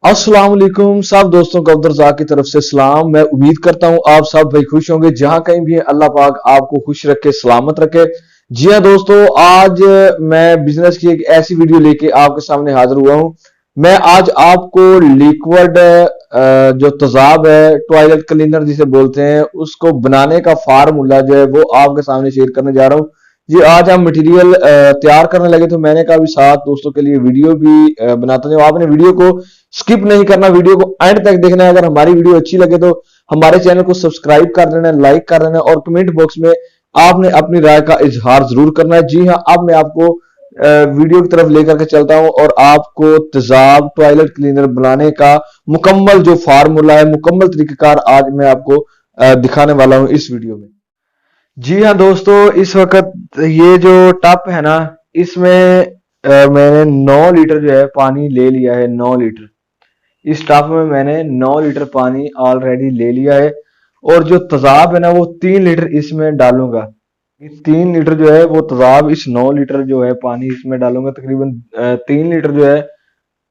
अस्सलाम वालेकुम सब दोस्तों को अब्दुल की तरफ से सलाम। मैं उम्मीद करता हूँ आप सब भाई खुश होंगे। जहां कहीं भी है अल्लाह पाक आपको खुश रखे, सलामत रखे। जी हाँ दोस्तों, आज मैं बिजनेस की एक ऐसी वीडियो लेके आपके सामने हाजिर हुआ हूँ। मैं आज आपको लिक्विड जो तेजाब है, टॉयलेट क्लीनर जिसे बोलते हैं, उसको बनाने का फार्मूला जो है वो आपके सामने शेयर करने जा रहा हूँ। जी आज हम मटेरियल तैयार करने लगे तो मैंने कहा भी साथ दोस्तों के लिए वीडियो भी बनाता हूँ। आपने वीडियो को स्किप नहीं करना, वीडियो को एंड तक देखना है। अगर हमारी वीडियो अच्छी लगे तो हमारे चैनल को सब्सक्राइब कर देना, लाइक कर देना और कमेंट बॉक्स में आपने अपनी राय का इजहार जरूर करना है। जी हाँ, अब मैं आपको वीडियो की तरफ लेकर के चलता हूं और आपको तेजाब टॉयलेट क्लीनर बनाने का मुकम्मल जो फार्मूला है, मुकम्मल तरीकेकार आज मैं आपको दिखाने वाला हूं इस वीडियो में। जी हाँ दोस्तों, इस वक्त ये जो टप है ना, इसमें मैंने 9 लीटर जो है पानी ले लिया है। 9 लीटर इस टब में मैंने 9 लीटर पानी ऑलरेडी ले लिया है। और जो तेजाब है ना वो 3 लीटर इसमें डालूंगा। ये 3 लीटर जो है वो तेजाब इस 9 लीटर जो है पानी इसमें डालूंगा। तकरीबन 3 लीटर जो है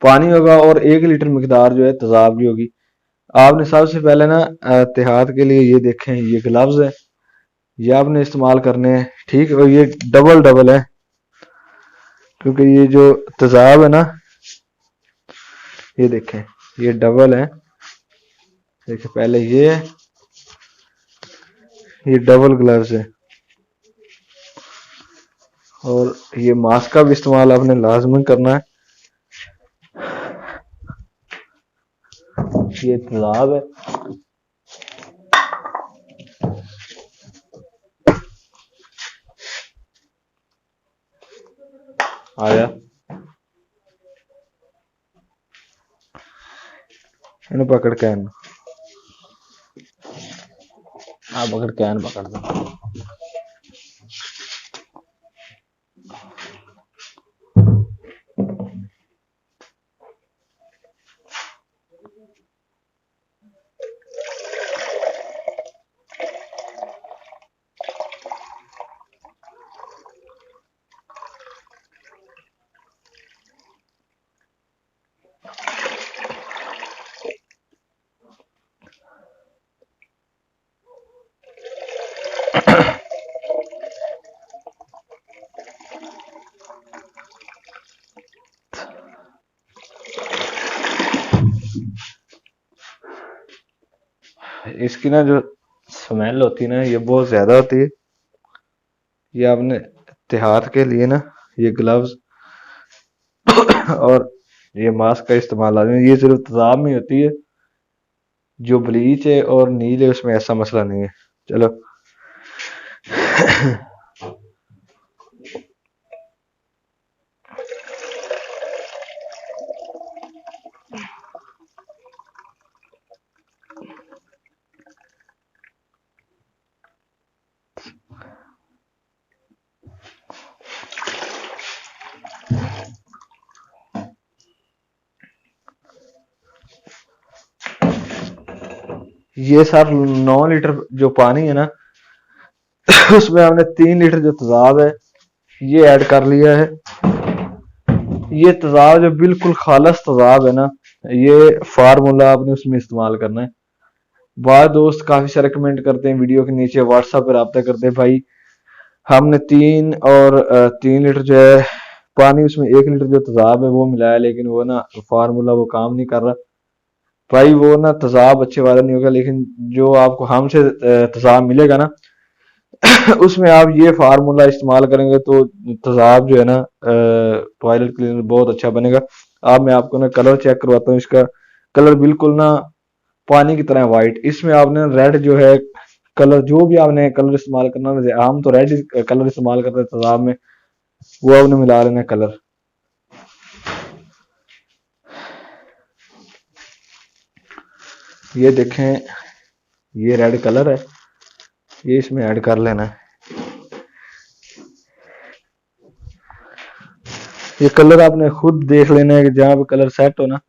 पानी होगा और 1 लीटर मिकदार जो है तेजाब की होगी। आपने सबसे पहले ना एहतियात के लिए ये देखें, ये ग्लव्स है, ये आपने इस्तेमाल करने हैं। ठीक है, और ये डबल डबल है क्योंकि ये जो तेजाब है ना, ये देखें ये डबल है। देखिए पहले ये है, ये डबल ग्लव्स है। और ये मास्क का भी इस्तेमाल आपने लाजमन करना है। ये तालाब है, आया इन्हें पकड़ कैन, आप पकड़ कैन पकड़ दो। इसकी ना जो स्मेल होती है ना, ये बहुत ज्यादा होती है। ये आपने एहतियात के लिए ना ये ग्लव्स और ये मास्क का इस्तेमाल आदमी, ये सिर्फ तेजाब में होती है। जो ब्लीच है और नील है उसमें ऐसा मसला नहीं है। चलो ये सर 9 लीटर जो पानी है ना उसमें हमने 3 लीटर जो तेजाब है ये ऐड कर लिया है। ये तेजाब जो बिल्कुल खालस तेजाब है ना, ये फार्मूला आपने उसमें इस्तेमाल करना है। बाद दोस्त काफी सारे कमेंट करते हैं वीडियो के नीचे, व्हाट्सएप पर रब्ता करते हैं, भाई हमने 3 लीटर जो है पानी, उसमें 1 लीटर जो तेजाब है वो मिलाया, लेकिन वो ना फार्मूला वो काम नहीं कर रहा। भाई वो ना तेजाब अच्छे वाला नहीं होगा, लेकिन जो आपको हमसे तेजाब मिलेगा ना उसमें आप ये फार्मूला इस्तेमाल करेंगे तो तेजाब जो है ना टॉयलेट क्लीनर बहुत अच्छा बनेगा। अब मैं आपको ना कलर चेक करवाता हूँ। इसका कलर बिल्कुल ना पानी की तरह व्हाइट। इसमें आपने रेड जो है कलर, जो भी आपने कलर इस्तेमाल करना है, हम तो रेड कलर इस्तेमाल करते हैं तेजाब में, वो आपने मिला लेना कलर। ये देखें ये रेड कलर है, ये इसमें ऐड कर लेना है। ये कलर आपने खुद देख लेना है कि जहां पे कलर सेट हो ना।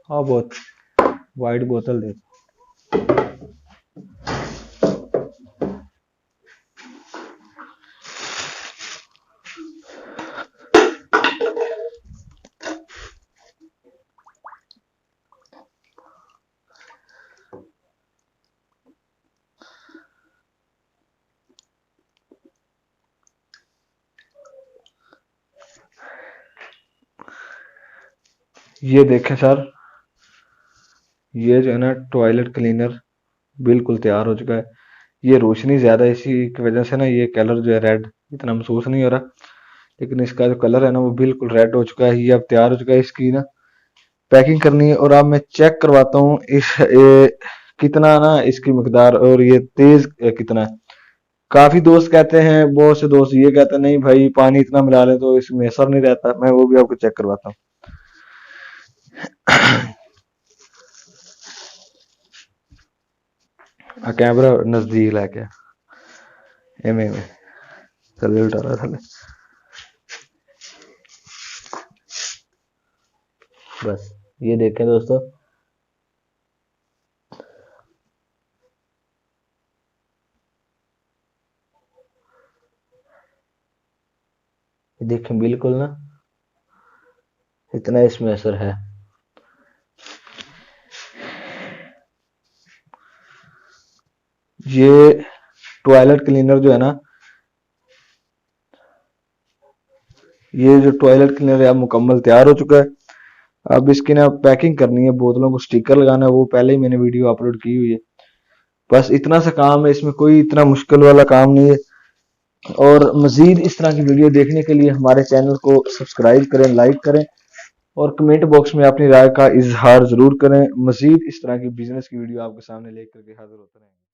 हाँ बहुत वाइट बोतल दे। ये देखें सर, ये जो है ना टॉयलेट क्लीनर बिल्कुल तैयार हो चुका है। ये रोशनी ज्यादा है, इसी की वजह से ना ये कलर जो है रेड इतना महसूस नहीं हो रहा, लेकिन इसका जो कलर है ना वो बिल्कुल रेड हो चुका है। ये अब तैयार हो चुका है, इसकी ना पैकिंग करनी है। और अब मैं चेक करवाता हूँ कितना ना इसकी मकदार, और ये तेज कितना है। काफी दोस्त कहते हैं, बहुत से दोस्त ये कहते हैं नहीं भाई पानी इतना मिला ले तो इसमें असर नहीं रहता। मैं वो भी आपको चेक करवाता हूँ। कैमरा नजदीक लेके एमे में थले उठा रहा थले, बस ये देखें दोस्तों, ये देखें बिल्कुल ना इतना इसमें असर है। ये टॉयलेट क्लीनर जो है ना, ये जो टॉयलेट क्लीनर है अब मुकम्मल तैयार हो चुका है। अब इसकी ना पैकिंग करनी है, बोतलों को स्टिकर लगाना है, वो पहले ही मैंने वीडियो अपलोड की हुई है। बस इतना सा काम है, इसमें कोई इतना मुश्किल वाला काम नहीं है। और मजीद इस तरह की वीडियो देखने के लिए हमारे चैनल को सब्सक्राइब करें, लाइक करें और कमेंट बॉक्स में अपनी राय का इजहार जरूर करें। मजीद इस तरह की बिजनेस की वीडियो आपके सामने लेकर के हाजिर होते रहेंगे।